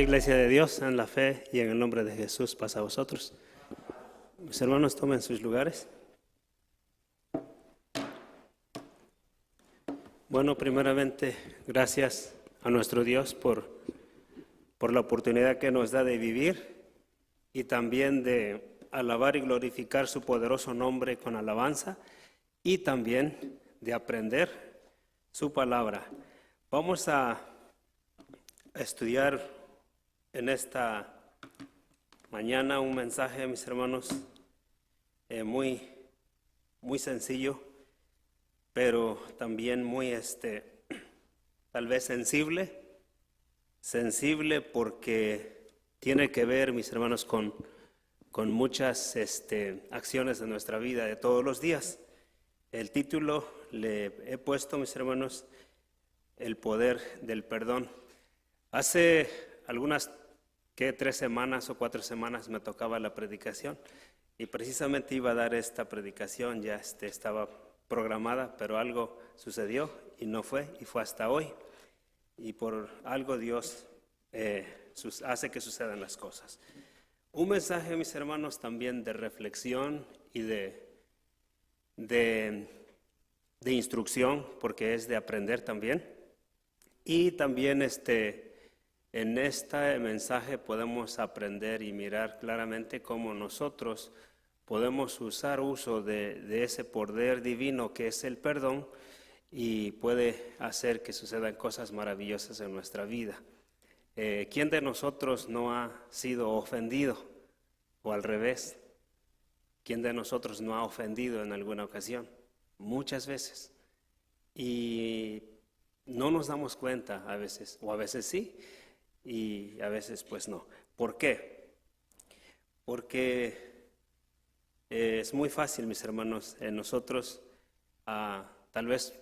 Iglesia de Dios, en la fe y en el nombre de Jesús, pasa a vosotros. Mis hermanos, tomen sus lugares. Bueno, primeramente, gracias a nuestro Dios por la oportunidad que nos da de vivir y también de alabar y glorificar su poderoso nombre con alabanza y también de aprender su palabra. Vamos a estudiar en esta mañana un mensaje, mis hermanos, muy sencillo, pero también muy tal vez sensible porque tiene que ver, mis hermanos, con muchas acciones de nuestra vida de todos los días. El título le he puesto, mis hermanos, el poder del perdón. Hace algunas 3 semanas o 4 semanas me tocaba la predicación y precisamente iba a dar esta predicación, ya estaba programada, pero algo sucedió y no fue, y fue hasta hoy. Y por algo Dios hace que sucedan las cosas. Un mensaje, mis hermanos, también de reflexión y de instrucción, porque es de aprender también. Y también en este mensaje podemos aprender y mirar claramente cómo nosotros podemos hacer uso de ese poder divino que es el perdón y puede hacer que sucedan cosas maravillosas en nuestra vida. ¿Quién de nosotros no ha sido ofendido? O al revés, ¿quién de nosotros no ha ofendido en alguna ocasión? Muchas veces. Y no nos damos cuenta a veces, o a veces sí, y a veces pues no. ¿Por qué? Porque es muy fácil, mis hermanos, en nosotros tal vez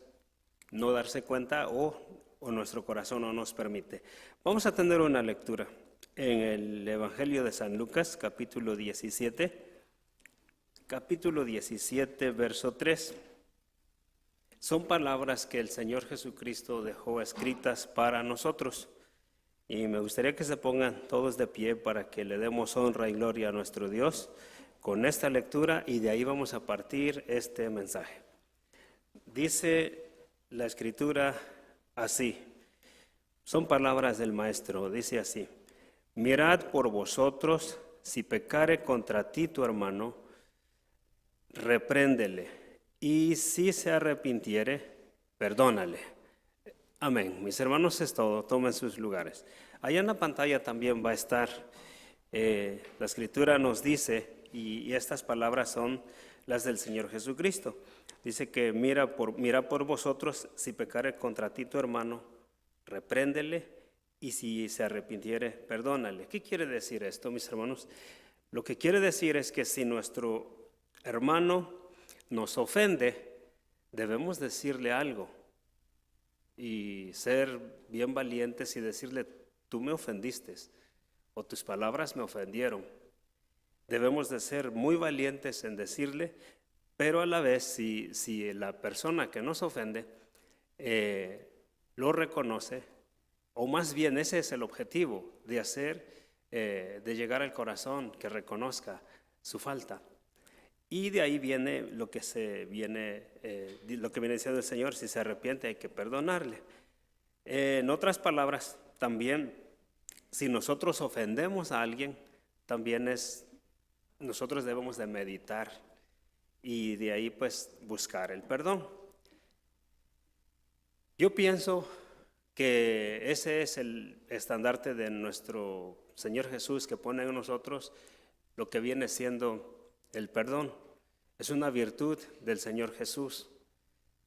no darse cuenta o nuestro corazón no nos permite. Vamos a tener una lectura en el Evangelio de San Lucas, capítulo 17, verso 3. Son palabras que el Señor Jesucristo dejó escritas para nosotros. Y me gustaría que se pongan todos de pie para que le demos honra y gloria a nuestro Dios con esta lectura, y de ahí vamos a partir este mensaje. Dice la Escritura así, son palabras del Maestro, dice así: mirad por vosotros, si pecare contra ti tu hermano, repréndele, y si se arrepintiere, perdónale. Amén. Mis hermanos, es todo. Tomen sus lugares. Allá en la pantalla también va a estar, la Escritura nos dice, y estas palabras son las del Señor Jesucristo. Dice que mira por vosotros, si pecare contra ti tu hermano, repréndele, y si se arrepintiere, perdónale. ¿Qué quiere decir esto, mis hermanos? Lo que quiere decir es que si nuestro hermano nos ofende, debemos decirle algo y ser bien valientes y decirle: tú me ofendiste, o tus palabras me ofendieron. Debemos de ser muy valientes en decirle, pero a la vez si la persona que nos ofende lo reconoce, o más bien ese es el objetivo de hacer, de llegar al corazón, que reconozca su falta. Y de ahí viene lo que viene diciendo el Señor: si se arrepiente hay que perdonarle. En otras palabras, también si nosotros ofendemos a alguien, también nosotros debemos de meditar y de ahí pues buscar el perdón. Yo pienso que ese es el estandarte de nuestro Señor Jesús, que pone en nosotros lo que viene siendo el perdón. Es una virtud del Señor Jesús,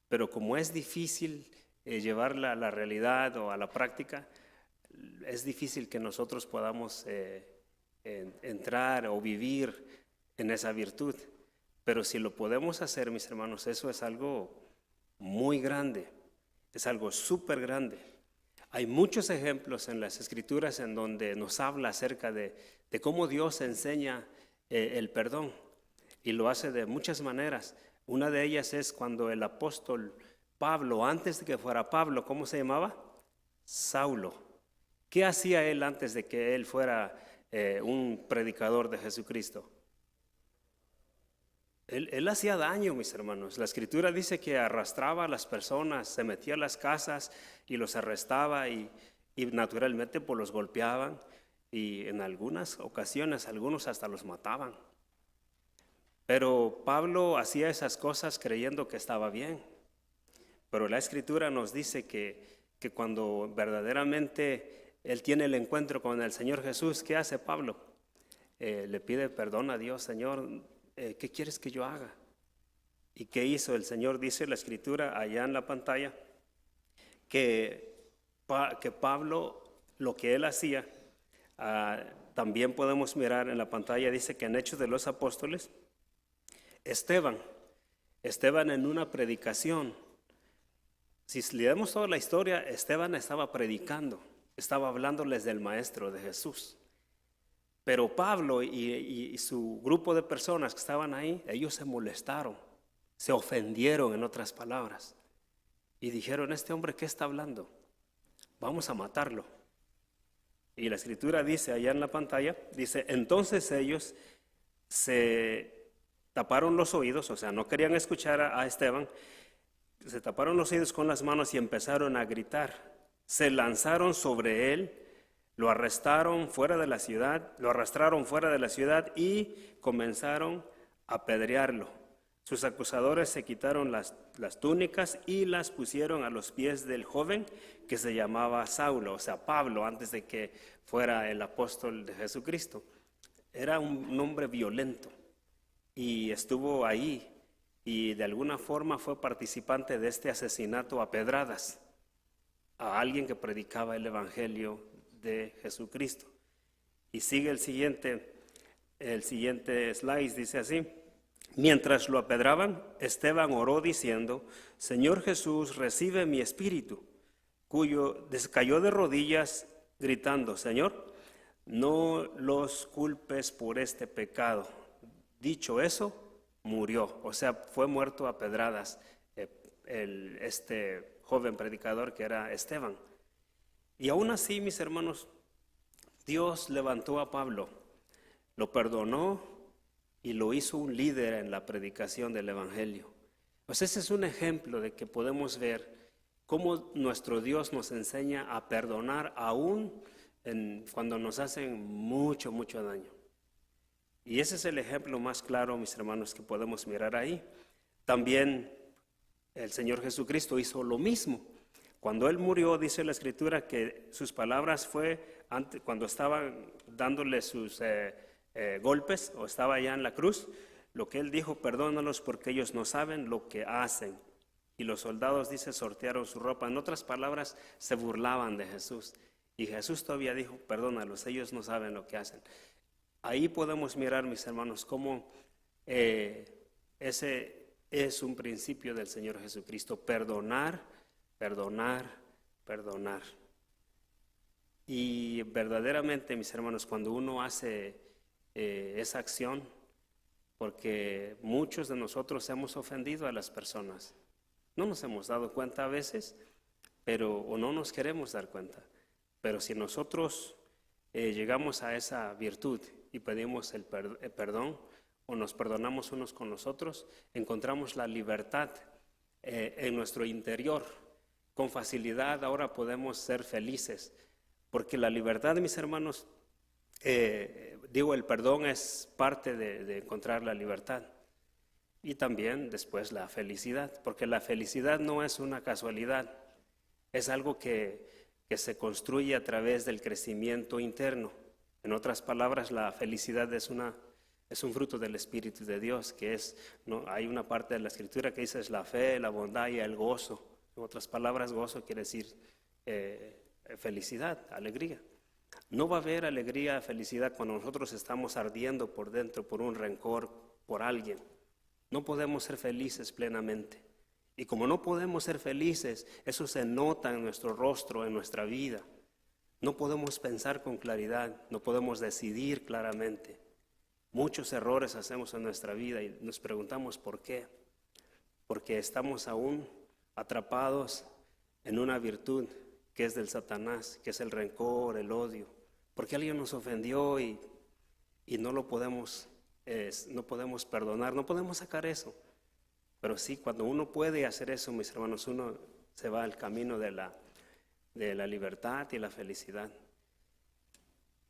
pero como es difícil llevarla a la realidad o a la práctica, es difícil que nosotros podamos entrar o vivir en esa virtud. Pero si lo podemos hacer, mis hermanos, eso es algo muy grande, es algo súper grande. Hay muchos ejemplos en las Escrituras en donde nos habla acerca de cómo Dios enseña el perdón, y lo hace de muchas maneras. Una de ellas es cuando el apóstol Pablo, antes de que fuera Pablo, ¿cómo se llamaba? Saulo. ¿Qué hacía él antes de que él fuera un predicador de Jesucristo? Él hacía daño, mis hermanos. La Escritura dice que arrastraba a las personas, se metía a las casas y los arrestaba y naturalmente pues los golpeaban y en algunas ocasiones algunos hasta los mataban. Pero Pablo hacía esas cosas creyendo que estaba bien. Pero la Escritura nos dice que cuando verdaderamente él tiene el encuentro con el Señor Jesús, ¿qué hace Pablo? Le pide perdón a Dios. Señor, ¿qué quieres que yo haga? ¿Y qué hizo el Señor? Dice la Escritura allá en la pantalla que Pablo, lo que él hacía, también podemos mirar en la pantalla, dice que en Hechos de los Apóstoles, Esteban en una predicación, si leemos toda la historia, Esteban estaba predicando, estaba hablándoles del Maestro, de Jesús. Pero Pablo y su grupo de personas que estaban ahí, ellos se molestaron, se ofendieron, en otras palabras, y dijeron: este hombre, ¿qué está hablando? Vamos a matarlo. Y la Escritura dice allá en la pantalla, dice: entonces ellos se taparon los oídos, o sea, no querían escuchar a Esteban, se taparon los oídos con las manos y empezaron a gritar. Se lanzaron sobre él, lo arrastraron fuera de la ciudad y comenzaron a apedrearlo. Sus acusadores se quitaron las túnicas y las pusieron a los pies del joven que se llamaba Saulo, o sea, Pablo, antes de que fuera el apóstol de Jesucristo. Era un hombre violento y estuvo ahí y de alguna forma fue participante de este asesinato a pedradas a alguien que predicaba el evangelio de Jesucristo. Y sigue el siguiente slide, dice así: mientras lo apedraban, Esteban oró diciendo: Señor Jesús, recibe mi espíritu. Cayó de rodillas gritando: Señor, no los culpes por este pecado. Dicho eso, murió, o sea, fue muerto a pedradas este joven predicador que era Esteban. Y aún así, mis hermanos, Dios levantó a Pablo, lo perdonó y lo hizo un líder en la predicación del evangelio. Pues ese es un ejemplo de que podemos ver cómo nuestro Dios nos enseña a perdonar aún cuando nos hacen mucho, mucho daño. Y ese es el ejemplo más claro, mis hermanos, que podemos mirar ahí. También el Señor Jesucristo hizo lo mismo. Cuando Él murió, dice la Escritura que sus palabras fue, cuando estaban dándole sus golpes o estaba allá en la cruz, lo que Él dijo: perdónalos porque ellos no saben lo que hacen. Y los soldados, dice, sortearon su ropa. En otras palabras, se burlaban de Jesús. Y Jesús todavía dijo: perdónalos, ellos no saben lo que hacen. Ahí podemos mirar, mis hermanos, cómo ese es un principio del Señor Jesucristo: perdonar, perdonar, perdonar. Y verdaderamente, mis hermanos, cuando uno hace esa acción, porque muchos de nosotros hemos ofendido a las personas, no nos hemos dado cuenta a veces, o no nos queremos dar cuenta, pero si nosotros llegamos a esa virtud y pedimos el perdón, o nos perdonamos unos con los otros, encontramos la libertad en nuestro interior. Con facilidad ahora podemos ser felices, porque la libertad, mis hermanos, el perdón es parte de encontrar la libertad. Y también después la felicidad, porque la felicidad no es una casualidad, es algo que se construye a través del crecimiento interno. En otras palabras, la felicidad es un fruto del Espíritu de Dios, hay una parte de la Escritura que dice: es la fe, la bondad y el gozo. En otras palabras, gozo quiere decir felicidad, alegría. No va a haber alegría, felicidad cuando nosotros estamos ardiendo por dentro por un rencor por alguien. No podemos ser felices plenamente. Y como no podemos ser felices, eso se nota en nuestro rostro, en nuestra vida. No podemos pensar con claridad, no podemos decidir claramente. Muchos errores hacemos en nuestra vida y nos preguntamos por qué. Porque estamos aún atrapados en una virtud que es del Satanás, que es el rencor, el odio, porque alguien nos ofendió y no lo podemos, no podemos perdonar, no podemos sacar eso. Pero sí, cuando uno puede hacer eso, mis hermanos, uno se va al camino de la libertad y la felicidad.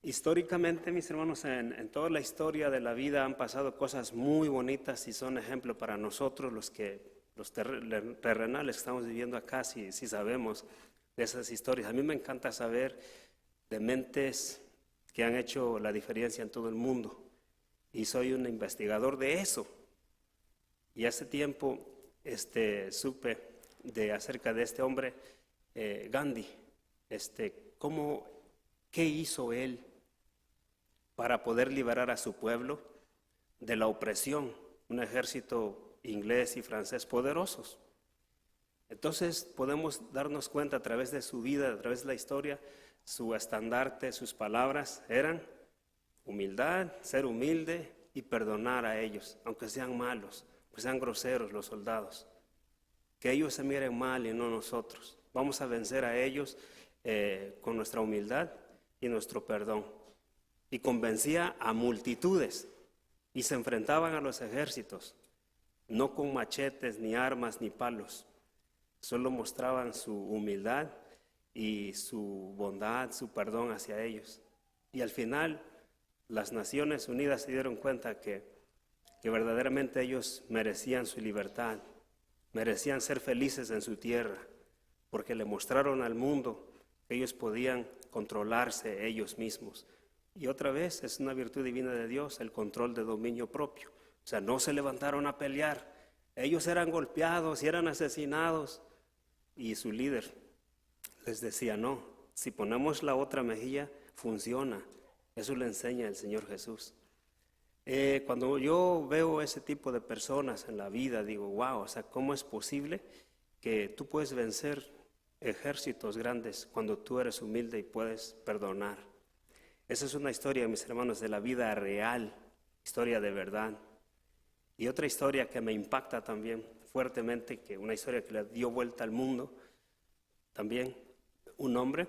Históricamente, mis hermanos, en toda la historia de la vida han pasado cosas muy bonitas y son ejemplo para nosotros los terrenales que estamos viviendo acá, si sabemos de esas historias. A mí me encanta saber de mentes que han hecho la diferencia en todo el mundo y soy un investigador de eso. Y hace tiempo supe acerca de este hombre, Gandhi, qué hizo él para poder liberar a su pueblo de la opresión, un ejército inglés y francés poderosos. Entonces podemos darnos cuenta a través de su vida, a través de la historia, su estandarte, sus palabras eran humildad, ser humilde y perdonar a ellos, aunque sean malos, aunque sean groseros los soldados. Que ellos se miren mal y no nosotros. Vamos a vencer a ellos con nuestra humildad y nuestro perdón. Y convencía a multitudes y se enfrentaban a los ejércitos, no con machetes, ni armas, ni palos. Solo mostraban su humildad y su bondad, su perdón hacia ellos. Y al final, las Naciones Unidas se dieron cuenta que verdaderamente ellos merecían su libertad, merecían ser felices en su tierra, porque le mostraron al mundo que ellos podían controlarse ellos mismos. Y otra vez es una virtud divina de Dios, el control de dominio propio. O sea, no se levantaron a pelear, ellos eran golpeados y eran asesinados. Y su líder les decía, no, si ponemos la otra mejilla, funciona. Eso le enseña el Señor Jesús. Cuando yo veo ese tipo de personas en la vida, digo, wow, o sea, ¿cómo es posible que tú puedes vencer ejércitos grandes cuando tú eres humilde y puedes perdonar? Esa es una historia, mis hermanos, de la vida real, historia de verdad. Y otra historia que me impacta también fuertemente, que una historia que le dio vuelta al mundo, también un hombre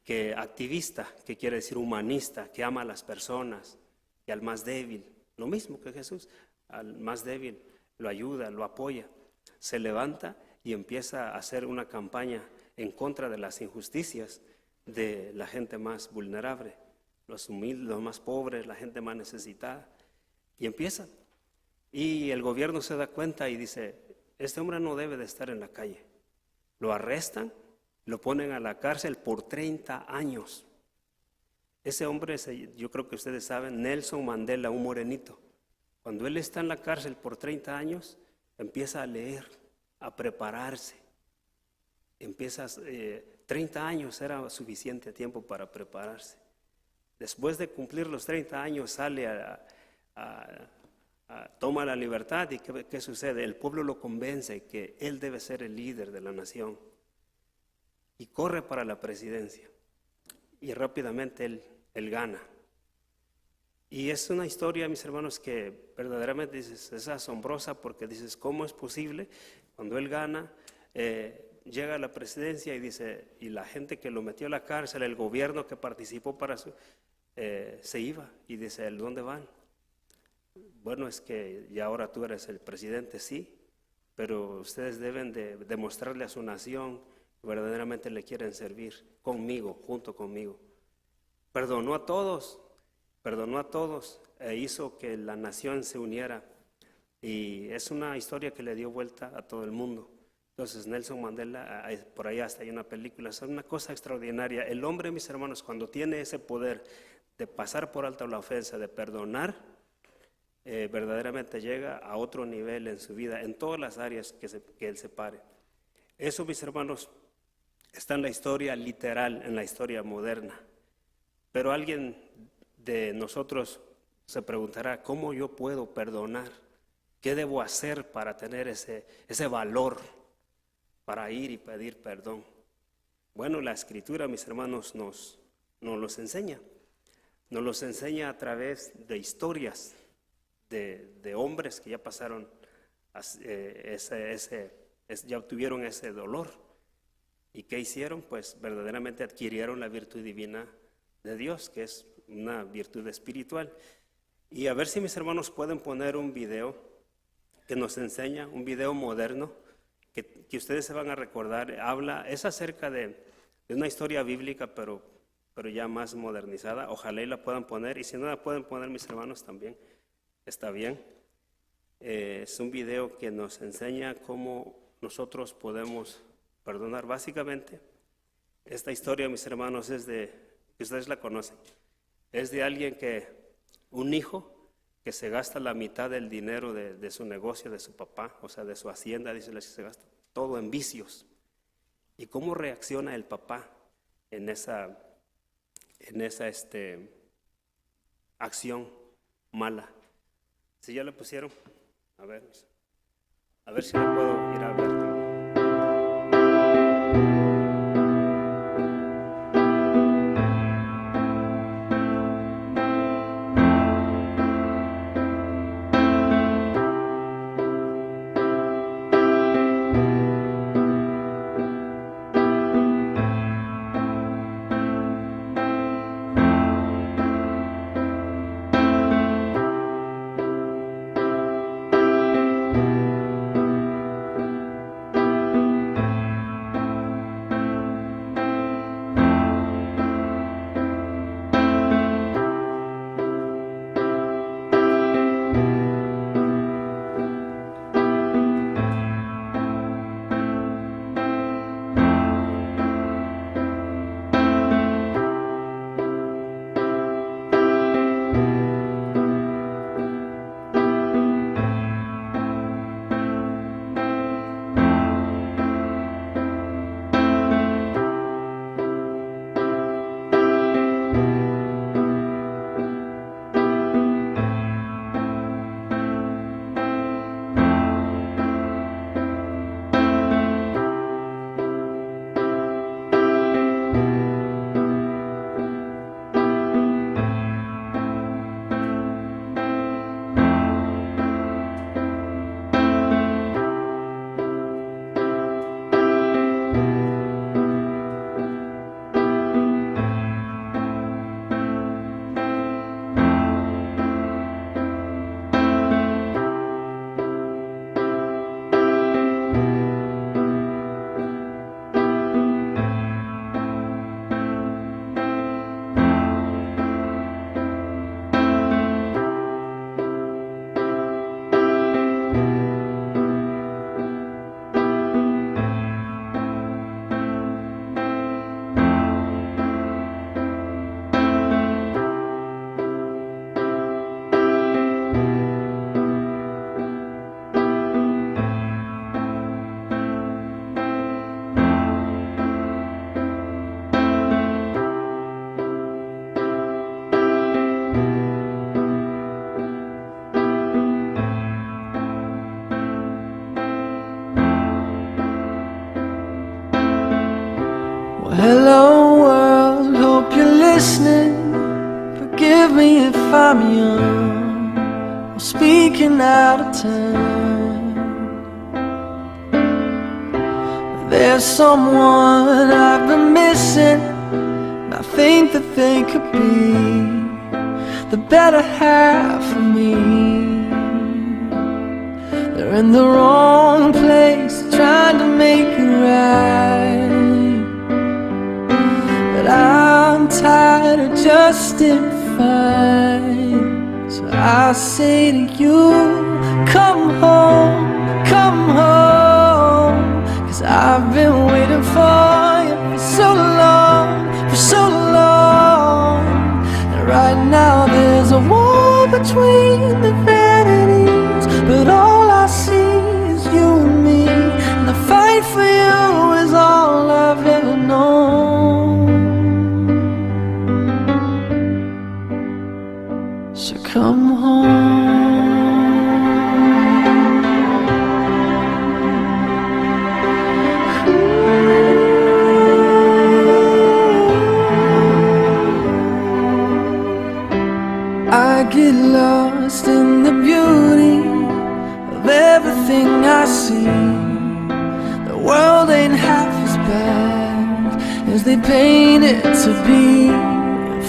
que activista, que quiere decir humanista, que ama a las personas y al más débil, lo mismo que Jesús, al más débil lo ayuda, lo apoya, se levanta y empieza a hacer una campaña en contra de las injusticias de la gente más vulnerable, los humildes, los más pobres, la gente más necesitada, y empieza. Y el gobierno se da cuenta y dice, este hombre no debe de estar en la calle. Lo arrestan, lo ponen a la cárcel por 30 años. Ese hombre, yo creo que ustedes saben, Nelson Mandela, un morenito. Cuando él está en la cárcel por 30 años, empieza a leer, a prepararse. 30 años era suficiente tiempo para prepararse. Después de cumplir los 30 años sale toma la libertad y ¿qué sucede? El pueblo lo convence que él debe ser el líder de la nación y corre para la presidencia y rápidamente él gana. Y es una historia, mis hermanos, que verdaderamente dices, es asombrosa porque dices, ¿cómo es posible? Cuando él gana, llega a la presidencia y dice, y la gente que lo metió a la cárcel, el gobierno que participó se iba y dice, ¿dónde van? Bueno, es que ya ahora tú eres el presidente, sí, pero ustedes deben de demostrarle a su nación que verdaderamente le quieren servir conmigo, junto conmigo. Perdonó a todos e hizo que la nación se uniera y es una historia que le dio vuelta a todo el mundo. Entonces Nelson Mandela, por ahí hasta hay una película, es una cosa extraordinaria. El hombre, mis hermanos, cuando tiene ese poder de pasar por alto la ofensa, de perdonar, verdaderamente llega a otro nivel en su vida, en todas las áreas que él se pare. Eso, mis hermanos, está en la historia literal, en la historia moderna. Pero alguien de nosotros se preguntará, ¿cómo yo puedo perdonar? ¿Qué debo hacer para tener ese valor para ir y pedir perdón? Bueno, la Escritura, mis hermanos, nos los enseña. Nos los enseña a través de historias de hombres que ya pasaron, ya obtuvieron ese dolor. ¿Y qué hicieron? Pues verdaderamente adquirieron la virtud divina de Dios, que es una virtud espiritual. Y a ver si mis hermanos pueden poner un video que nos enseña, un video moderno, que ustedes se van a recordar. Es acerca de una historia bíblica, pero ya más modernizada. Ojalá y la puedan poner, y si no la pueden poner mis hermanos también, está bien. Es un video que nos enseña cómo nosotros podemos perdonar. Básicamente, esta historia, mis hermanos, es que ustedes la conocen. Es de alguien un hijo que se gasta la mitad del dinero de su negocio, de su papá, o sea, de su hacienda, dice que se gasta todo en vicios. ¿Y cómo reacciona el papá en esa acción mala? ¿Sí ya le pusieron? A ver si lo puedo ir a ver también. Hello world, hope you're listening. Forgive me if I'm young or speaking out of turn. There's someone I've been missing, and I think that they could be the better half of me. They're in the wrong place, trying to make it right. I'm tired of justifying, so I say to you, come home, 'cause I've been waiting for you for so long. And right now there's a wall between the vanities, but all I see is you and me, and the fight for you is all I've ever known. So come home. I get lost in the beauty of everything I see. The world ain't half as bad. they paint it to be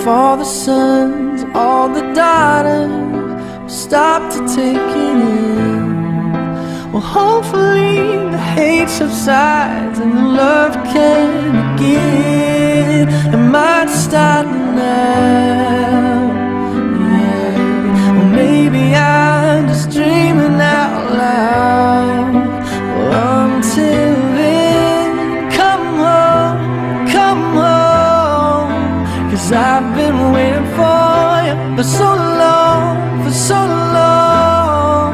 for the sons, all the daughters stop to take it in. Well, hopefully the hate subsides and the love can begin. It might start now, yeah. Or maybe I'm just dreaming out loud. Well, until then, come home, 'cause I've been waiting for you for so long, for so long.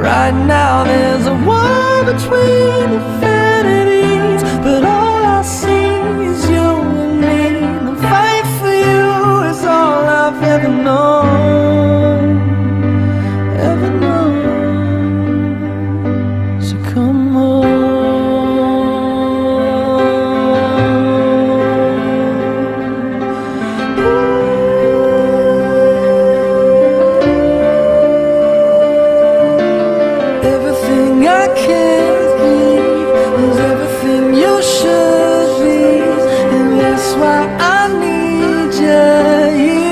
Right now there's a war between infinities, but all I see is you and me. The fight for you is all I've ever known, ever known. So come on. Everything I can't be is everything you should be, and that's why I need you here.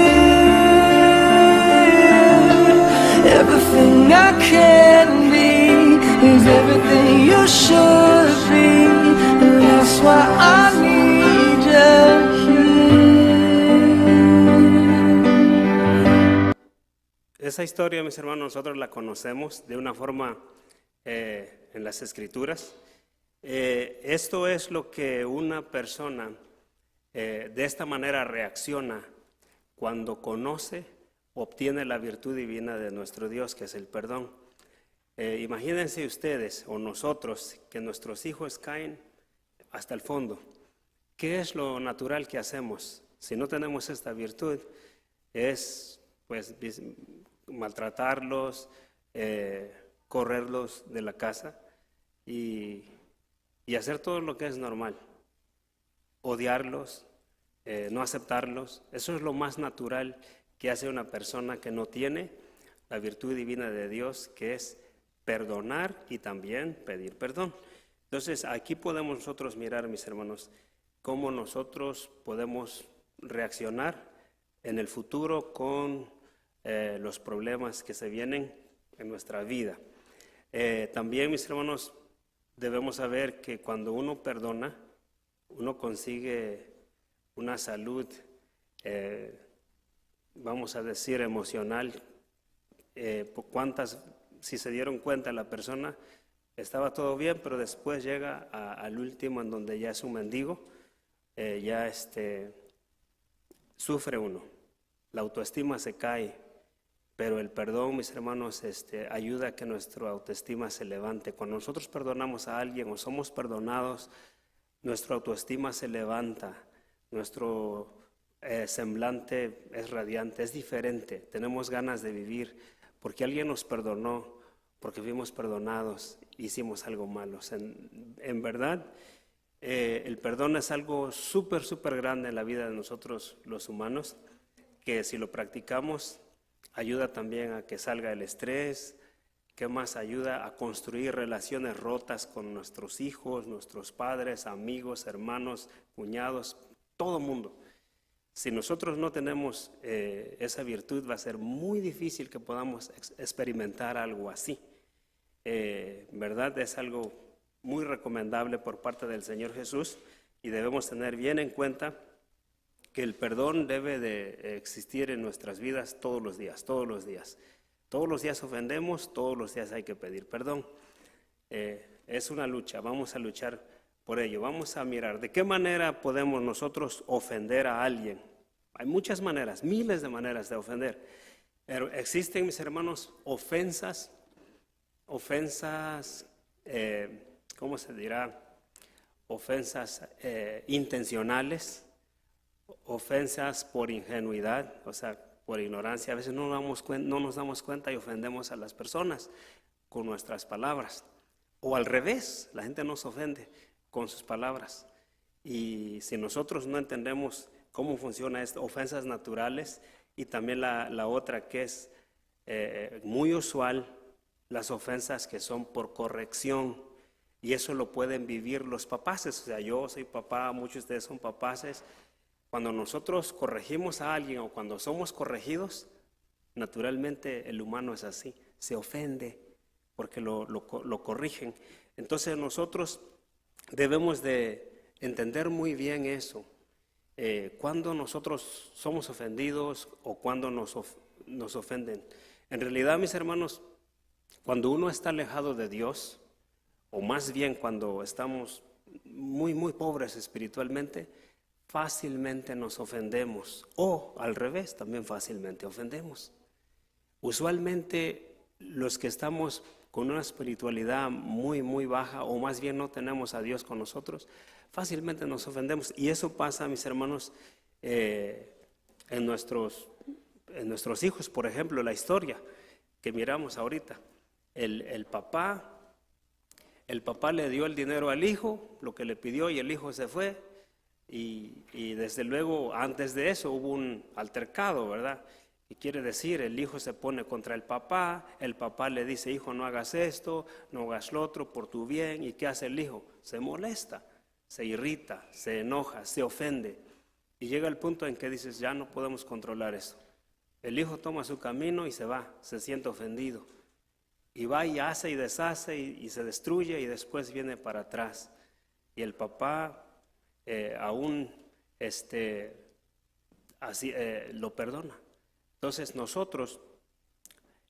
Everything I can be is everything you should be, and that's why I need you here. Esa historia, mis hermanos, nosotros la conocemos de una forma en las Escrituras. Esto es lo que una persona de esta manera reacciona cuando conoce, obtiene la virtud divina de nuestro Dios, que es el perdón. Imagínense ustedes o nosotros que nuestros hijos caen hasta el fondo. ¿Qué es lo natural que hacemos? Si no tenemos esta virtud, es pues maltratarlos, correrlos de la casa y hacer todo lo que es normal, odiarlos, no aceptarlos. Eso es lo más natural que hace una persona que no tiene la virtud divina de Dios, que es perdonar y también pedir perdón. Entonces aquí podemos nosotros mirar, mis hermanos, cómo nosotros podemos reaccionar en el futuro con los problemas que se vienen en nuestra vida. También, mis hermanos, debemos saber que cuando uno perdona, uno consigue una salud, vamos a decir, emocional. Si se dieron cuenta, la persona estaba todo bien, pero después llega al último, en donde ya es un mendigo, sufre uno, la autoestima se cae. Pero el perdón, mis hermanos, ayuda a que nuestra autoestima se levante. Cuando nosotros perdonamos a alguien o somos perdonados, nuestra autoestima se levanta, nuestro semblante es radiante, es diferente. Tenemos ganas de vivir porque alguien nos perdonó, porque fuimos perdonados, hicimos algo malo. En verdad, el perdón es algo súper, súper grande en la vida de nosotros los humanos, que si lo practicamos, ayuda también a que salga el estrés. ¿Qué más? Ayuda a construir relaciones rotas con nuestros hijos, nuestros padres, amigos, hermanos, cuñados, todo mundo. Si nosotros no tenemos esa virtud, va a ser muy difícil que podamos experimentar algo así. ¿Verdad? Es algo muy recomendable por parte del Señor Jesús y debemos tener bien en cuenta que el perdón debe de existir en nuestras vidas todos los días, todos los días. Todos los días ofendemos, todos los días hay que pedir perdón. Es una lucha, vamos a luchar por ello. Vamos a mirar de qué manera podemos nosotros ofender a alguien. Hay muchas maneras, miles de maneras de ofender. Pero existen, mis hermanos, ofensas, ¿cómo se dirá? Ofensas intencionales. Ofensas por ingenuidad, o sea, por ignorancia. A veces no nos damos cuenta y ofendemos a las personas con nuestras palabras. O al revés, la gente nos ofende con sus palabras. Y si nosotros no entendemos cómo funciona esto, ofensas naturales, y también la otra que es muy usual, las ofensas que son por corrección. Y eso lo pueden vivir los papaces. O sea, yo soy papá, muchos de ustedes son papaces. Cuando nosotros corregimos a alguien o cuando somos corregidos, naturalmente el humano es así, se ofende porque lo corrigen. Entonces nosotros debemos de entender muy bien eso. Cuando nosotros somos ofendidos o cuando nos ofenden. En realidad, mis hermanos, cuando uno está alejado de Dios, o más bien cuando estamos muy, muy pobres espiritualmente, fácilmente nos ofendemos, o al revés, también fácilmente ofendemos. Usualmente los que estamos con una espiritualidad muy, muy baja, o más bien no tenemos a Dios con nosotros, fácilmente nos ofendemos. Y eso pasa, mis hermanos, en nuestros hijos. Por ejemplo, la historia que miramos ahorita. El papá le dio el dinero al hijo, lo que le pidió, y el hijo se fue. Y desde luego, antes de eso hubo un altercado, ¿verdad? Y quiere decir, el hijo se pone contra el papá le dice, hijo, no hagas esto, no hagas lo otro por tu bien. ¿Y qué hace el hijo? Se molesta, se irrita, se enoja, se ofende. Y llega el punto en que dices, ya no podemos controlar eso. El hijo toma su camino y se va, se siente ofendido. Y va y hace y deshace y se destruye y después viene para atrás. Y el papá aún así, lo perdona. Entonces nosotros,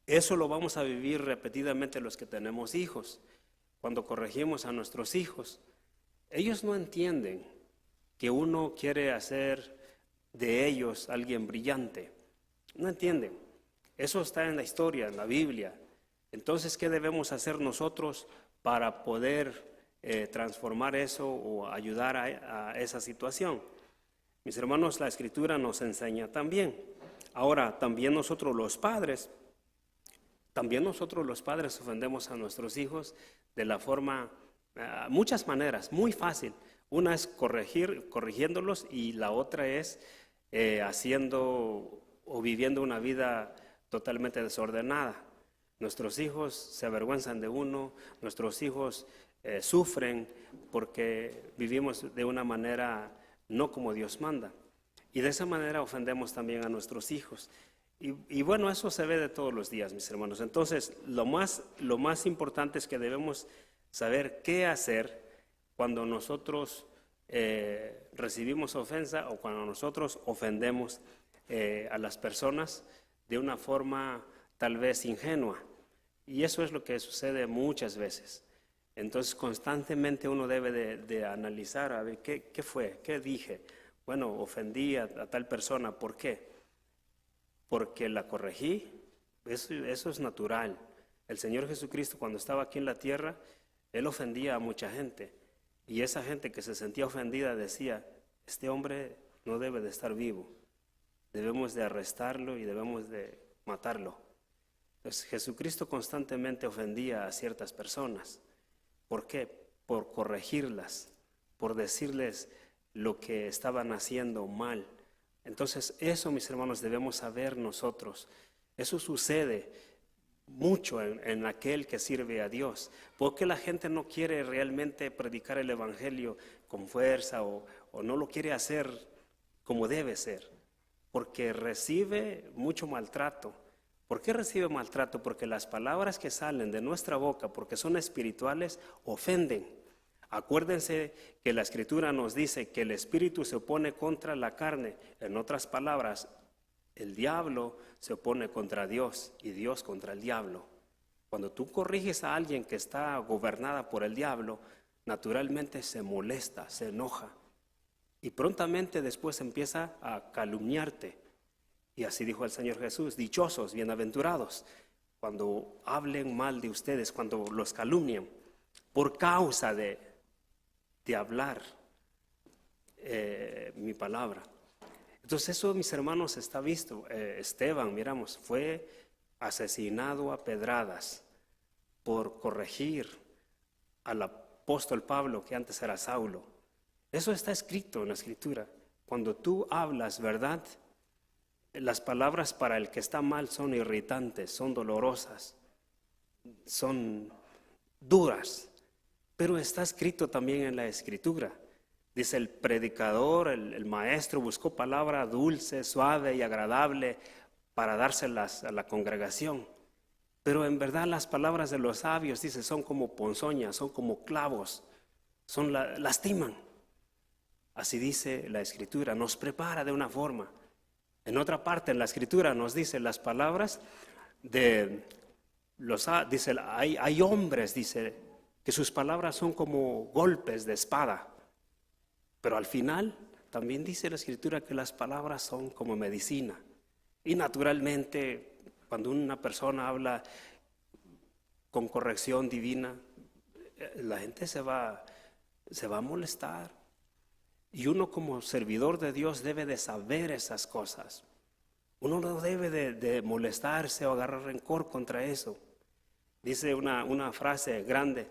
eso lo vamos a vivir repetidamente los que tenemos hijos. Cuando corregimos a nuestros hijos, ellos no entienden que uno quiere hacer de ellos alguien brillante. No entienden. Eso está en la historia, en la Biblia. Entonces, ¿qué debemos hacer nosotros para poder transformar eso o ayudar a esa situación? Mis hermanos, la Escritura nos enseña también. Ahora, también nosotros los padres ofendemos a nuestros hijos de la forma, muchas maneras, muy fácil. Una es corrigiéndolos y la otra es haciendo o viviendo una vida totalmente desordenada. Nuestros hijos se avergüenzan de uno, nuestros hijos sufren porque vivimos de una manera no como Dios manda. Y de esa manera ofendemos también a nuestros hijos. Y bueno, eso se ve de todos los días, mis hermanos. Entonces, lo más importante es que debemos saber qué hacer cuando nosotros recibimos ofensa o cuando nosotros ofendemos a las personas de una forma tal vez ingenua. Y eso es lo que sucede muchas veces. Entonces, constantemente uno debe de analizar, a ver, ¿qué fue? ¿Qué dije? Bueno, ofendí a tal persona, ¿por qué? Porque la corregí, eso es natural. El Señor Jesucristo, cuando estaba aquí en la tierra, Él ofendía a mucha gente. Y esa gente que se sentía ofendida decía, este hombre no debe de estar vivo. Debemos de arrestarlo y debemos de matarlo. Entonces, Jesucristo constantemente ofendía a ciertas personas. ¿Por qué? Por corregirlas, por decirles lo que estaban haciendo mal. Entonces, eso, mis hermanos, debemos saber nosotros. Eso sucede mucho en aquel que sirve a Dios. Porque la gente no quiere realmente predicar el Evangelio con fuerza o no lo quiere hacer como debe ser. Porque recibe mucho maltrato. ¿Por qué recibe maltrato? Porque las palabras que salen de nuestra boca, porque son espirituales, ofenden. Acuérdense que la Escritura nos dice que el espíritu se opone contra la carne. En otras palabras, el diablo se opone contra Dios y Dios contra el diablo. Cuando tú corriges a alguien que está gobernada por el diablo, naturalmente se molesta, se enoja y prontamente después empieza a calumniarte. Y así dijo el Señor Jesús, dichosos, bienaventurados, cuando hablen mal de ustedes, cuando los calumnien, por causa de hablar mi palabra. Entonces eso, mis hermanos, está visto. Esteban, miramos, fue asesinado a pedradas por corregir al apóstol Pablo, que antes era Saulo. Eso está escrito en la Escritura. Cuando tú hablas verdad, las palabras para el que está mal son irritantes, son dolorosas, son duras. Pero está escrito también en la Escritura. Dice el predicador, el maestro buscó palabra dulce, suave y agradable para dárselas a la congregación. Pero en verdad las palabras de los sabios, dice, son como ponzoñas, son como clavos, lastiman. Así dice la Escritura, nos prepara de una forma. En otra parte, en la Escritura nos dice las palabras dice, hay hombres, dice, que sus palabras son como golpes de espada. Pero al final también dice la Escritura que las palabras son como medicina. Y naturalmente, cuando una persona habla con corrección divina, la gente se va a molestar. Y uno como servidor de Dios debe de saber esas cosas. Uno no debe de molestarse o agarrar rencor contra eso. Dice una frase grande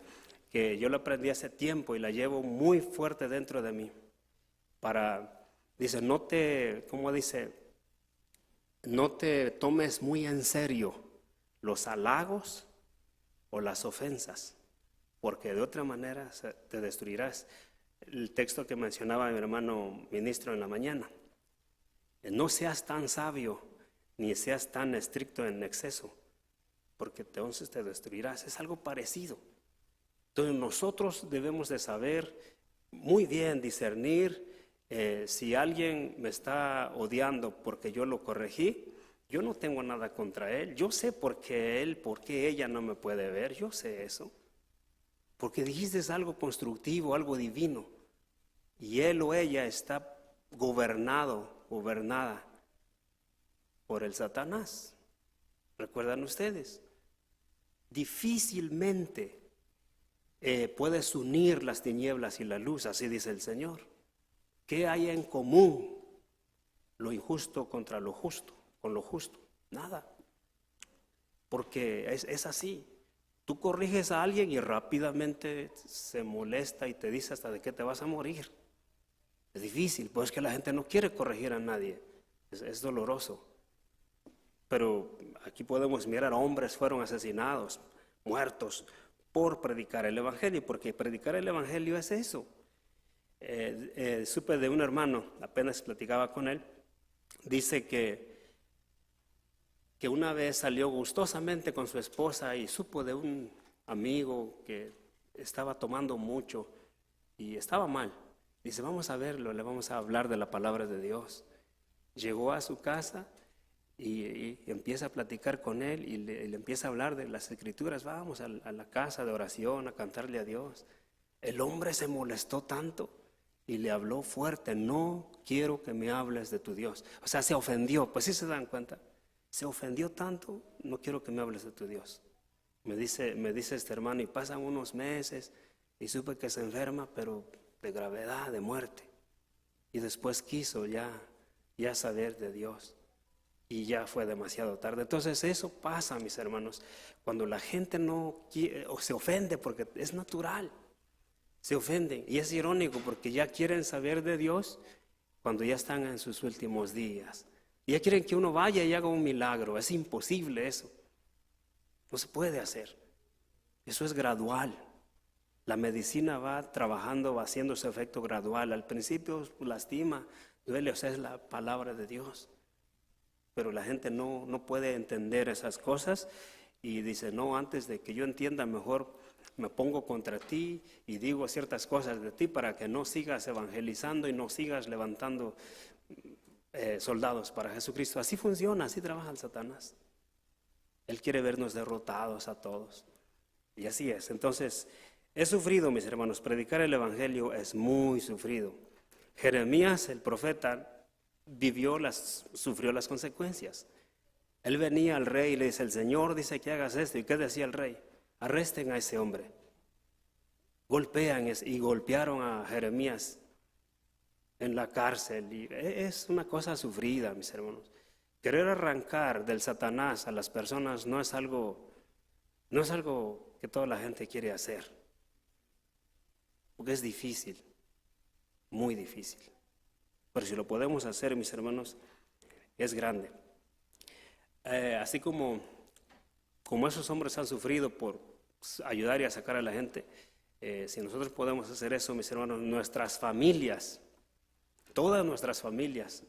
que yo la aprendí hace tiempo y la llevo muy fuerte dentro de mí. Dice, no te tomes muy en serio los halagos o las ofensas, porque de otra manera te destruirás. El texto que mencionaba mi hermano ministro en la mañana. No seas tan sabio, ni seas tan estricto en exceso, porque entonces te destruirás. Es algo parecido. Entonces nosotros debemos de saber muy bien discernir si alguien me está odiando porque yo lo corregí. Yo no tengo nada contra él. Yo sé por qué ella no me puede ver. Yo sé eso. Porque dijiste algo constructivo, algo divino. Y él o ella está gobernada por el Satanás. ¿Recuerdan ustedes? Difícilmente puedes unir las tinieblas y la luz, así dice el Señor. ¿Qué hay en común lo injusto contra lo justo, con lo justo? Nada. Porque es así. Tú corriges a alguien y rápidamente se molesta y te dice hasta de qué te vas a morir. Es difícil, pues es que la gente no quiere corregir a nadie. Es doloroso. Pero aquí podemos mirar, hombres fueron asesinados, muertos, por predicar el Evangelio, porque predicar el Evangelio es eso. Supe de un hermano, apenas platicaba con él, dice que una vez salió gustosamente con su esposa y supo de un amigo que estaba tomando mucho y estaba mal. Dice, vamos a verlo, le vamos a hablar de la palabra de Dios. Llegó a su casa y empieza a platicar con él y le empieza a hablar de las Escrituras. Vamos a la casa de oración a cantarle a Dios. El hombre se molestó tanto y le habló fuerte, no quiero que me hables de tu Dios. O sea, se ofendió, pues sí se dan cuenta. Se ofendió tanto, no quiero que me hables de tu Dios. Me dice este hermano, y pasan unos meses y supe que se enferma, pero de gravedad, de muerte. Y después quiso ya saber de Dios. Y ya fue demasiado tarde. Entonces eso pasa, mis hermanos, cuando la gente no quiere, o se ofende, porque es natural. Se ofenden. Y es irónico porque ya quieren saber de Dios cuando ya están en sus últimos días. Y ya quieren que uno vaya y haga un milagro. Es imposible eso. No se puede hacer. Eso es gradual. La medicina va trabajando, va haciendo su efecto gradual. Al principio lastima, duele, o sea, es la palabra de Dios. Pero la gente no puede entender esas cosas y dice, no, antes de que yo entienda, mejor me pongo contra ti y digo ciertas cosas de ti para que no sigas evangelizando y no sigas levantando soldados para Jesucristo. Así funciona, así trabaja el Satanás. Él quiere vernos derrotados a todos. Y así es. Entonces, he sufrido, mis hermanos, predicar el Evangelio es muy sufrido. Jeremías, el profeta, sufrió las consecuencias. Él venía al rey y le dice, el Señor dice que hagas esto. ¿Y qué decía el rey? Arresten a ese hombre. Golpean y golpearon a Jeremías en la cárcel. Y es una cosa sufrida, mis hermanos. Querer arrancar del Satanás a las personas no es algo que toda la gente quiere hacer. Porque es difícil, muy difícil. Pero si lo podemos hacer, mis hermanos, es grande. Así como esos hombres han sufrido por ayudar y a sacar a la gente, Si nosotros podemos hacer eso, mis hermanos, nuestras familias, todas nuestras familias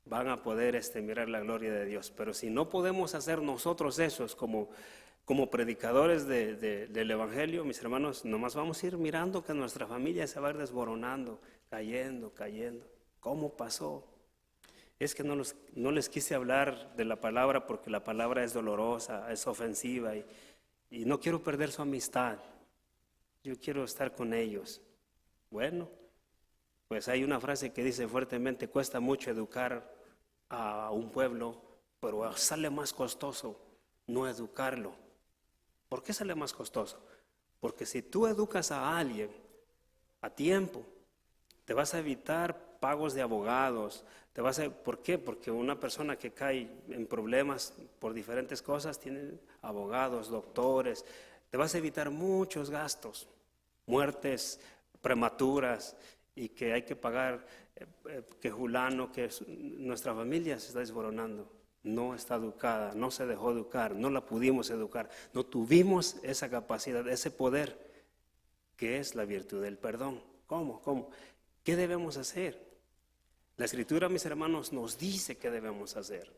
van a poder mirar la gloria de Dios. Pero si no podemos hacer nosotros esos como predicadores del Evangelio, mis hermanos, nomás vamos a ir mirando que nuestra familia se va a ir desboronando, cayendo. ¿Cómo pasó? Es que no les quise hablar de la palabra porque la palabra es dolorosa, es ofensiva y no quiero perder su amistad. Yo quiero estar con ellos. Bueno, pues hay una frase que dice fuertemente: cuesta mucho educar a un pueblo, pero sale más costoso no educarlo. ¿Por qué sale más costoso? Porque si tú educas a alguien a tiempo, te vas a evitar pagos de abogados. ¿Por qué? Porque una persona que cae en problemas por diferentes cosas tiene abogados, doctores. Te vas a evitar muchos gastos, muertes prematuras y que hay que pagar, que fulano, que nuestra familia se está desboronando. No está educada, no se dejó educar, no la pudimos educar, no tuvimos esa capacidad, ese poder, que es la virtud del perdón. ¿Cómo? ¿Qué debemos hacer? La Escritura, mis hermanos, nos dice qué debemos hacer.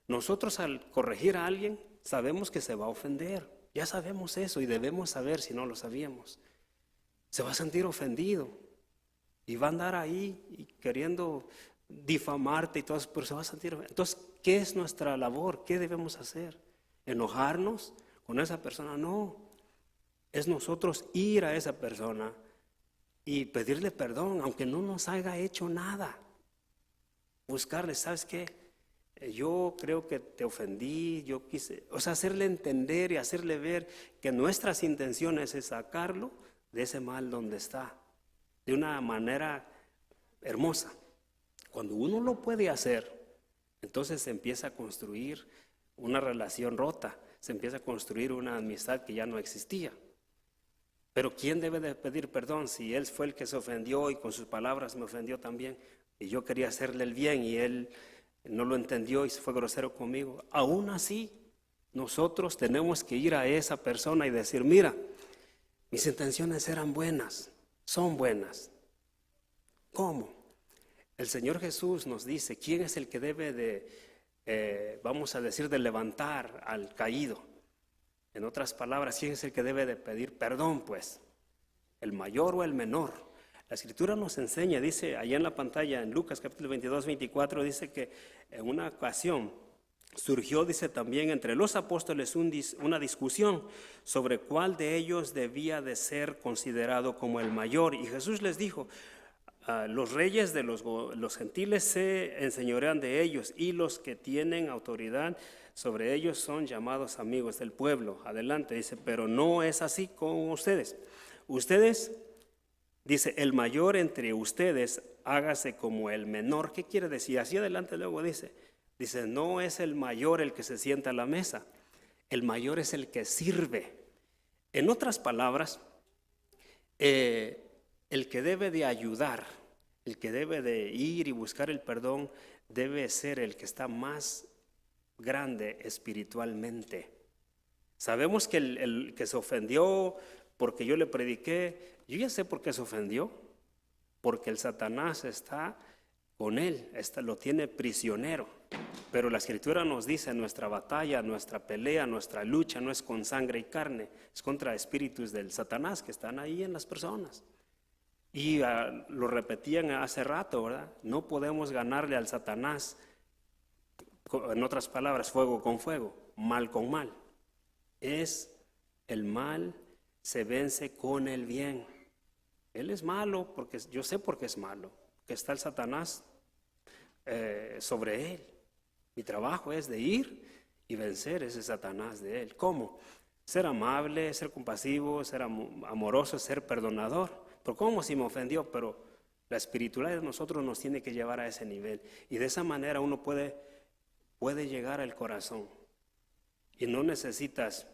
Nosotros al corregir a alguien sabemos que se va a ofender, ya sabemos eso y debemos saber si no lo sabíamos. Se va a sentir ofendido y va a andar ahí y queriendo difamarte y todo eso, pero se va a sentir ofendido. Entonces, ¿qué es nuestra labor? ¿Qué debemos hacer? ¿Enojarnos con esa persona? No, es nosotros ir a esa persona y pedirle perdón, aunque no nos haya hecho nada. Buscarle, ¿sabes qué? Yo creo que te ofendí, yo quise, hacerle entender y hacerle ver que nuestras intenciones es sacarlo de ese mal donde está, de una manera hermosa. Cuando uno lo puede hacer, entonces se empieza a construir una relación rota, se empieza a construir una amistad que ya no existía. Pero ¿quién debe de pedir perdón si él fue el que se ofendió y con sus palabras me ofendió también? Y yo quería hacerle el bien y él no lo entendió y se fue grosero conmigo. Aún así, nosotros tenemos que ir a esa persona y decir: mira, mis intenciones eran buenas, son buenas. ¿Cómo? El Señor Jesús nos dice quién es el que debe de, vamos a decir, de levantar al caído. En otras palabras, ¿quién es el que debe de pedir perdón, pues? ¿El mayor o el menor? La Escritura nos enseña, dice allá en la pantalla, en Lucas capítulo 22, 24, dice que en una ocasión surgió, dice también, entre los apóstoles una discusión sobre cuál de ellos debía de ser considerado como el mayor. Y Jesús les dijo: los reyes de los gentiles se enseñorean de ellos y los que tienen autoridad sobre ellos son llamados amigos del pueblo. Adelante, dice, pero no es así con ustedes. Ustedes, dice, el mayor entre ustedes hágase como el menor. ¿Qué quiere decir? Así adelante luego dice, no es el mayor el que se sienta a la mesa, el mayor es el que sirve. En otras palabras, el que debe de ayudar, el que debe de ir y buscar el perdón, debe ser el que está más grande espiritualmente. Sabemos que el que se ofendió porque yo le prediqué, yo ya sé por qué se ofendió, porque el Satanás está con él, lo tiene prisionero. Pero la Escritura nos dice: nuestra batalla, nuestra pelea, nuestra lucha no es con sangre y carne, es contra espíritus del Satanás que están ahí en las personas. Y lo repetían hace rato, ¿verdad? No podemos ganarle al Satanás, en otras palabras, fuego con fuego, mal con mal. El mal se vence con el bien. Él es malo, porque yo sé por qué es malo, que está el Satanás sobre él. Mi trabajo es de ir y vencer ese Satanás de él. ¿Cómo? Ser amable, ser compasivo, ser amoroso, ser perdonador. Pero ¿cómo si me ofendió? Pero la espiritualidad de nosotros nos tiene que llevar a ese nivel. Y de esa manera uno puede llegar al corazón. Y no necesitas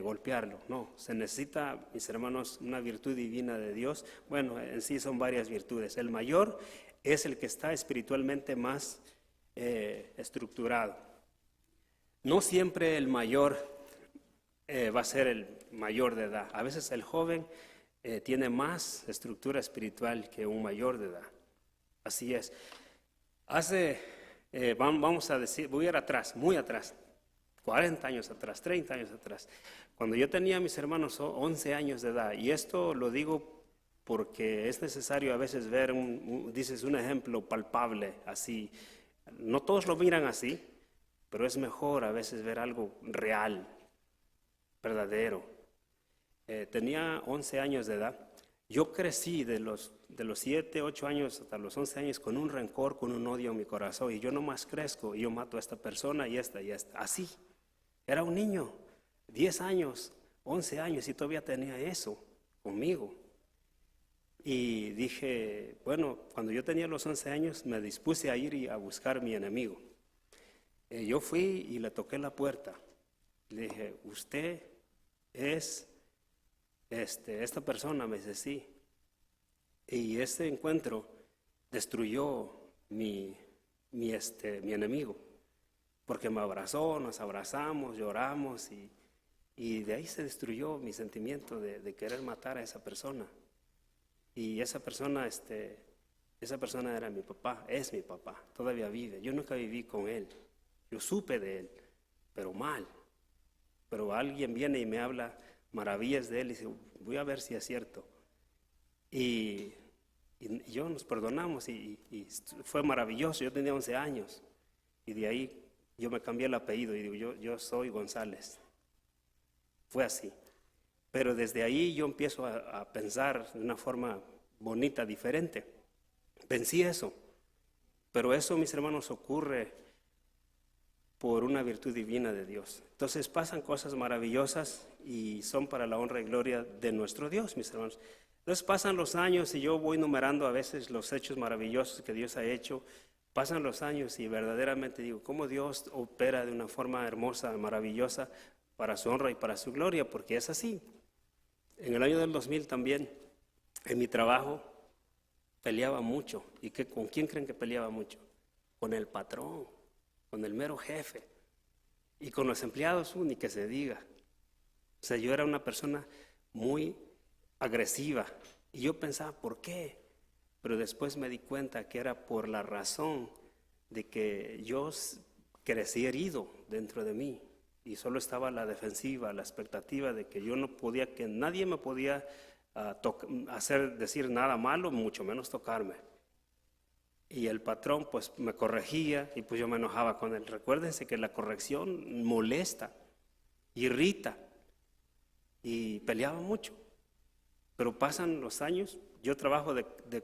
golpearlo, no. Se necesita, mis hermanos, una virtud divina de Dios. Bueno, en sí son varias virtudes. El mayor es el que está espiritualmente más estructurado. No siempre el mayor va a ser el mayor de edad. A veces el joven tiene más estructura espiritual que un mayor de edad. Así es. Vamos a decir, voy a ir atrás, muy atrás, 40 años atrás, 30 años atrás, cuando yo tenía a mis hermanos 11 años de edad, y esto lo digo porque es necesario a veces ver, dices, un ejemplo palpable, así. No todos lo miran así, pero es mejor a veces ver algo real, verdadero. Tenía 11 años de edad. Yo crecí de los 7, 8 años hasta los 11 años con un rencor, con un odio en mi corazón, y yo nomás crezco y yo mato a esta persona y esta, así. Era un niño, 10 años, 11 años, y todavía tenía eso conmigo. Y dije, bueno, cuando yo tenía los 11 años me dispuse a ir y a buscar a mi enemigo. Yo fui y le toqué la puerta. Le dije, ¿usted es esta persona? Me dice, sí. Y este encuentro destruyó mi enemigo, porque me abrazó, nos abrazamos, lloramos, y de ahí se destruyó mi sentimiento de querer matar a esa persona. Y esa persona era mi papá, es mi papá, todavía vive. Yo nunca viví con él, yo supe de él, pero mal. Pero alguien viene y me habla maravillas de él y dice, voy a ver si es cierto. Y yo nos perdonamos y fue maravilloso. Yo tenía 11 años y de ahí yo me cambié el apellido y digo, yo soy González. Fue así. Pero desde ahí yo empiezo a pensar de una forma bonita, diferente. Vencí eso. Pero eso, mis hermanos, ocurre por una virtud divina de Dios. Entonces pasan cosas maravillosas y son para la honra y gloria de nuestro Dios, mis hermanos. Entonces pasan los años y yo voy numerando a veces los hechos maravillosos que Dios ha hecho. Pasan los años y verdaderamente digo, cómo Dios opera de una forma hermosa, maravillosa, para su honra y para su gloria, porque es así. En el año del 2000 también, en mi trabajo, peleaba mucho. ¿Y con quién creen que peleaba mucho? Con el patrón, con el mero jefe. Y con los empleados, ni que se diga. O sea, yo era una persona muy agresiva. Y yo pensaba, ¿por qué? Pero después me di cuenta que era por la razón de que yo crecí herido dentro de mí. Y solo estaba a la defensiva, la expectativa de que yo no podía, que nadie me podía decir nada malo, mucho menos tocarme. Y el patrón pues me corregía y pues yo me enojaba con él. Recuérdense que la corrección molesta, irrita y peleaba mucho. Pero pasan los años, yo trabajo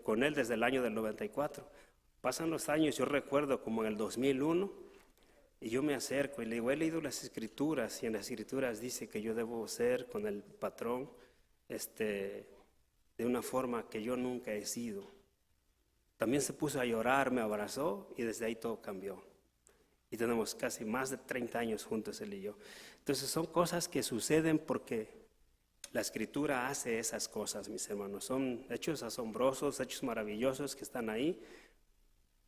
con él desde el año del 94. Pasan los años, yo recuerdo como en el 2001, y yo me acerco y le digo, he leído las escrituras y en las escrituras dice que yo debo ser con el patrón de una forma que yo nunca he sido. También se puso a llorar, me abrazó y desde ahí todo cambió. Y tenemos casi más de 30 años juntos él y yo. Entonces son cosas que suceden porque la escritura hace esas cosas, mis hermanos. Son hechos asombrosos, hechos maravillosos que están ahí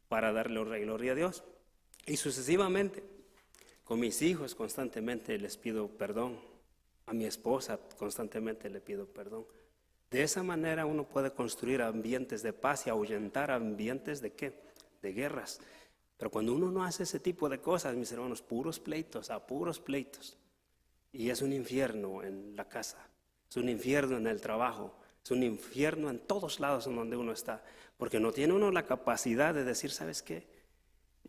para darle honra y gloria a Dios. Y sucesivamente, con mis hijos constantemente les pido perdón, a mi esposa constantemente le pido perdón. De esa manera uno puede construir ambientes de paz y ahuyentar ambientes ¿de qué? De guerras. Pero cuando uno no hace ese tipo de cosas, mis hermanos, puros pleitos, y es un infierno en la casa, es un infierno en el trabajo, es un infierno en todos lados en donde uno está, porque no tiene uno la capacidad de decir, ¿sabes qué?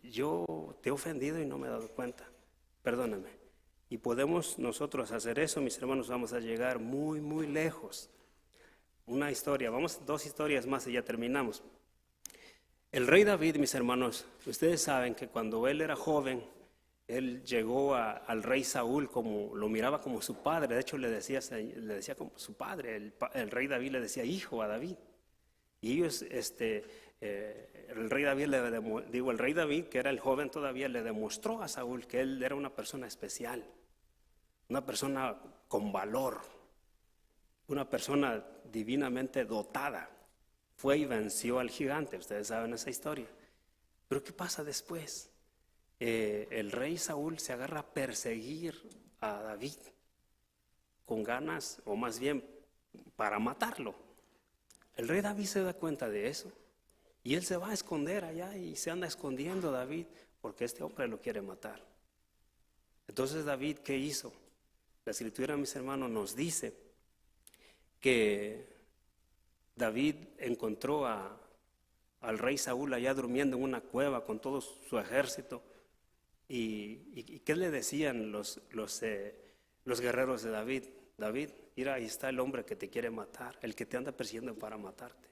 Yo te he ofendido y no me he dado cuenta, perdóname. Y podemos nosotros hacer eso, mis hermanos, vamos a llegar muy, muy lejos. Una historia, dos historias más y ya terminamos. El rey David, mis hermanos, ustedes saben que cuando él era joven, él llegó al rey Saúl, lo miraba como su padre. De hecho le decía como su padre. El rey David le decía hijo a David. Y ellos, el rey David, que era el joven todavía, le demostró a Saúl que él era una persona especial, una persona con valor, una persona divinamente dotada. Fue y venció al gigante, ustedes saben esa historia. Pero ¿qué pasa después? El rey Saúl se agarra a perseguir a David con ganas, o más bien para matarlo. El rey David se da cuenta de eso y él se va a esconder allá y se anda escondiendo David porque este hombre lo quiere matar. Entonces David, ¿qué hizo? La escritura, mis hermanos, nos dice que David encontró al rey Saúl allá durmiendo en una cueva con todo su ejército. ¿Y qué le decían los guerreros de David? David, mira, ahí está el hombre que te quiere matar, el que te anda persiguiendo para matarte.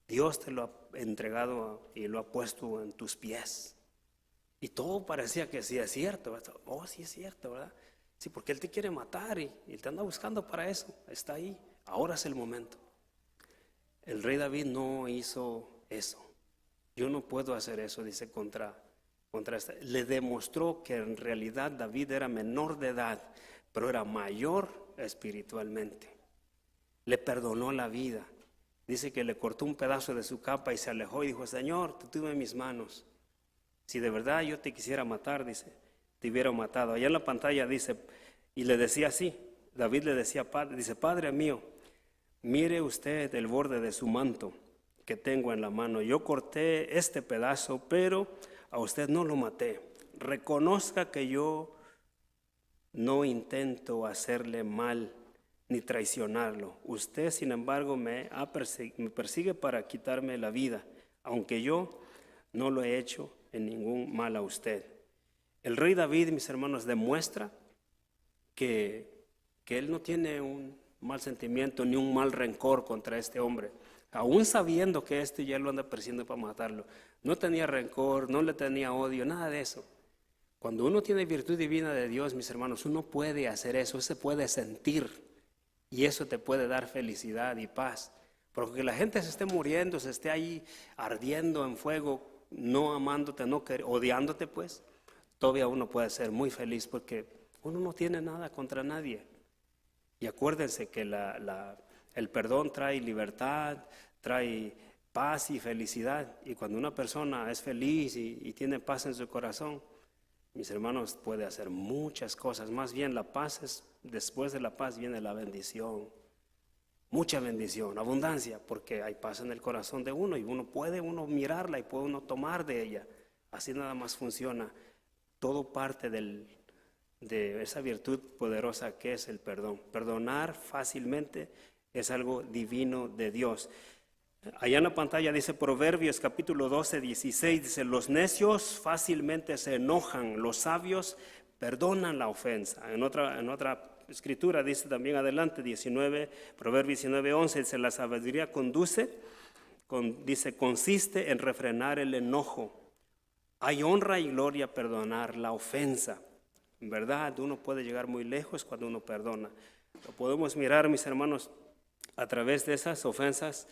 Dios te lo ha entregado y lo ha puesto en tus pies. Y todo parecía que sí es cierto, ¿verdad? Oh, sí es cierto, ¿verdad? Sí, porque Él te quiere matar y te anda buscando para eso. Está ahí, ahora es el momento. El rey David no hizo eso. Yo no puedo hacer eso, dice contra este. Le demostró que en realidad David era menor de edad, pero era mayor espiritualmente. Le perdonó la vida. Dice que le cortó un pedazo de su capa y se alejó y dijo: Señor, te tuve en mis manos. Si de verdad yo te quisiera matar, dice, te hubiera matado. Allá en la pantalla dice, y le decía así, David le decía, dice: Padre mío, mire usted el borde de su manto que tengo en la mano. Yo corté este pedazo, pero a usted no lo maté. Reconozca que yo no intento hacerle mal ni traicionarlo. Usted, sin embargo, me persigue para quitarme la vida, aunque yo no lo he hecho en ningún mal a usted. El rey David, mis hermanos, demuestra que él no tiene un mal sentimiento ni un mal rencor contra este hombre, aún sabiendo que este ya lo anda persiguiendo para matarlo. No tenía rencor, no le tenía odio, nada de eso. Cuando uno tiene virtud divina de Dios, mis hermanos, uno puede hacer eso, se puede sentir, y eso te puede dar felicidad y paz. Porque la gente se esté muriendo, se esté ahí ardiendo en fuego, no amándote, odiándote, pues, todavía uno puede ser muy feliz porque uno no tiene nada contra nadie. Y acuérdense que el perdón trae libertad, trae paz y felicidad. Y cuando una persona es feliz y tiene paz en su corazón, mis hermanos, puede hacer muchas cosas. Más bien la paz después de la paz viene la bendición. Mucha bendición, abundancia, porque hay paz en el corazón de uno y uno puede mirarla y puede uno tomar de ella. Así nada más funciona. Todo parte de esa virtud poderosa que es el perdón. Perdonar fácilmente es algo divino de Dios. Allá en la pantalla dice Proverbios capítulo 12, 16, dice: los necios fácilmente se enojan, los sabios perdonan la ofensa. En otra escritura dice también adelante, Proverbios 19, 11, dice: la sabiduría consiste en refrenar el enojo. Hay honra y gloria perdonar la ofensa. En verdad, uno puede llegar muy lejos cuando uno perdona. Lo podemos mirar, mis hermanos, a través de esas ofensas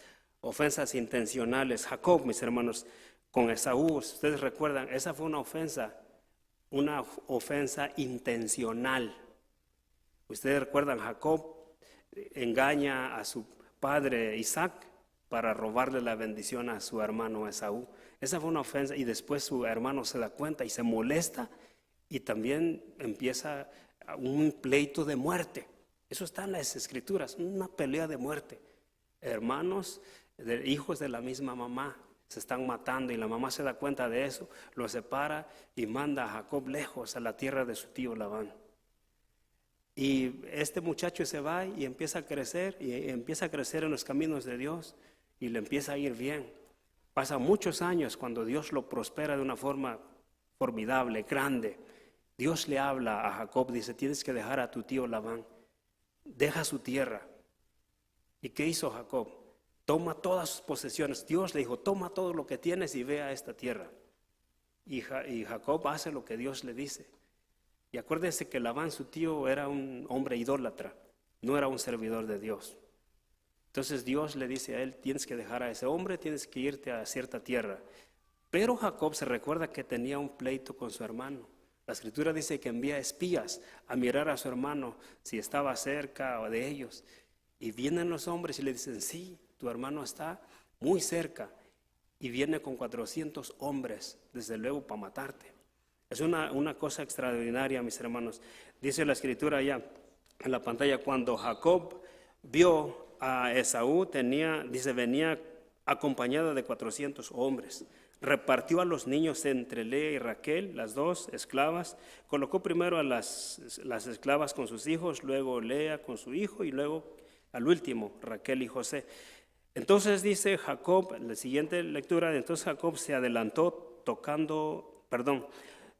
intencionales. Jacob, mis hermanos, con Esaú, ustedes recuerdan, esa fue una ofensa intencional. Ustedes recuerdan, Jacob engaña a su padre Isaac para robarle la bendición a su hermano Esaú. Esa fue una ofensa y después su hermano se da cuenta y se molesta y también empieza un pleito de muerte. Eso está en las escrituras, una pelea de muerte. Hermanos, hijos de la misma mamá se están matando y la mamá se da cuenta de eso, lo separa y manda a Jacob lejos a la tierra de su tío Labán. Y este muchacho se va y empieza a crecer en los caminos de Dios y le empieza a ir bien. Pasa muchos años cuando Dios lo prospera de una forma formidable, grande. Dios le habla a Jacob, dice: tienes que dejar a tu tío Labán, deja su tierra. ¿Y qué hizo Jacob? Toma todas sus posesiones. Dios le dijo: toma todo lo que tienes y ve a esta tierra. Y Jacob hace lo que Dios le dice. Y acuérdense que Labán, su tío, era un hombre idólatra, no era un servidor de Dios. Entonces Dios le dice a él: tienes que dejar a ese hombre, tienes que irte a cierta tierra. Pero Jacob se recuerda que tenía un pleito con su hermano. La escritura dice que envía espías a mirar a su hermano si estaba cerca de ellos. Y vienen los hombres y le dicen: sí, tu hermano está muy cerca. Y viene con 400 hombres, desde luego, para matarte. Es una cosa extraordinaria, mis hermanos. Dice la escritura allá en la pantalla: cuando Jacob vio a Esaú venía acompañada de 400 hombres. Repartió a los niños entre Lea y Raquel, las dos esclavas. Colocó primero a las esclavas con sus hijos, luego Lea con su hijo y luego al último Raquel y José. Entonces dice Jacob, en la siguiente lectura, entonces Jacob se adelantó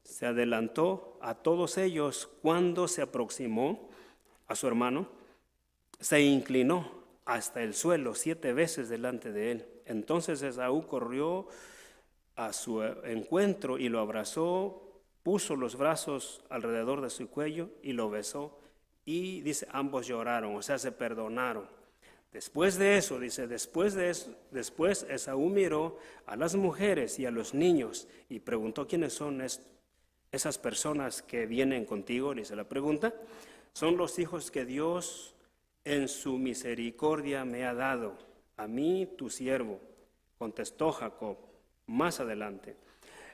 se adelantó a todos ellos cuando se aproximó a su hermano, se inclinó hasta el suelo 7 veces delante de él. Entonces Esaú corrió a su encuentro y lo abrazó, puso los brazos alrededor de su cuello y lo besó. Y dice, ambos lloraron, o sea, se perdonaron. Después de eso, dice, después Esaú miró a las mujeres y a los niños y preguntó quiénes son esas personas que vienen contigo, dice la pregunta. Son los hijos que Dios en su misericordia me ha dado, a mí tu siervo, contestó Jacob. Más adelante.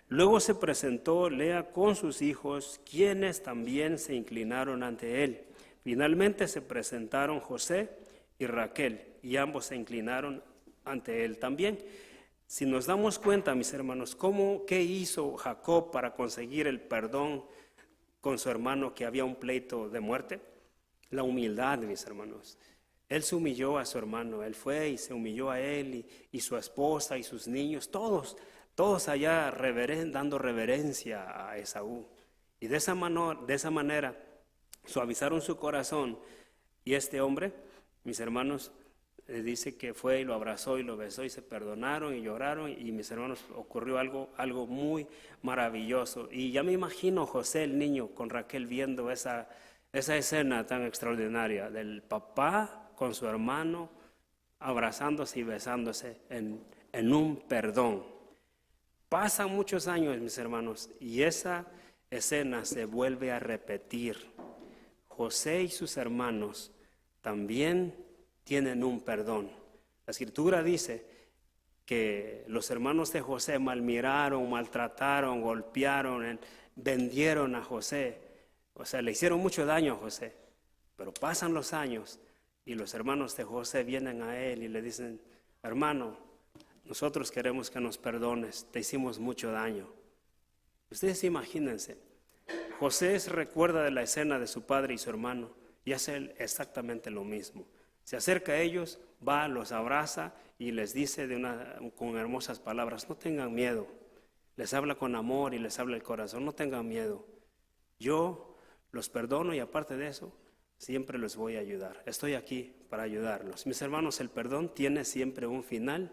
Luego se presentó Lea con sus hijos, quienes también se inclinaron ante él. Finalmente se presentaron José y Raquel, y ambos se inclinaron ante él también. Si nos damos cuenta, mis hermanos, ¿qué hizo Jacob para conseguir el perdón con su hermano que había un pleito de muerte? La humildad, mis hermanos. Él se humilló a su hermano, él fue y se humilló a él y su esposa y sus niños, todos allá dando reverencia a Esaú. Y de esa manera suavizaron su corazón. Y este hombre, mis hermanos, dice que fue y lo abrazó y lo besó y se perdonaron y lloraron. Y mis hermanos, ocurrió algo muy maravilloso. Y ya me imagino José, el niño, con Raquel viendo esa escena tan extraordinaria del papá con su hermano, abrazándose y besándose en un perdón. Pasan muchos años, mis hermanos, y esa escena se vuelve a repetir. José y sus hermanos también tienen un perdón. La Escritura dice que los hermanos de José malmiraron, maltrataron, golpearon, vendieron a José. O sea, le hicieron mucho daño a José. Pero pasan los años y los hermanos de José vienen a él y le dicen, hermano, nosotros queremos que nos perdones, te hicimos mucho daño. Ustedes imagínense, José se recuerda de la escena de su padre y su hermano y hace exactamente lo mismo. Se acerca a ellos, va, los abraza y les dice con hermosas palabras, no tengan miedo. Les habla con amor y les habla el corazón, no tengan miedo. Yo los perdono y aparte de eso, siempre les voy a ayudar. Estoy aquí para ayudarlos. Mis hermanos, el perdón tiene siempre un final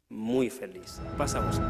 muy feliz. Pasamos.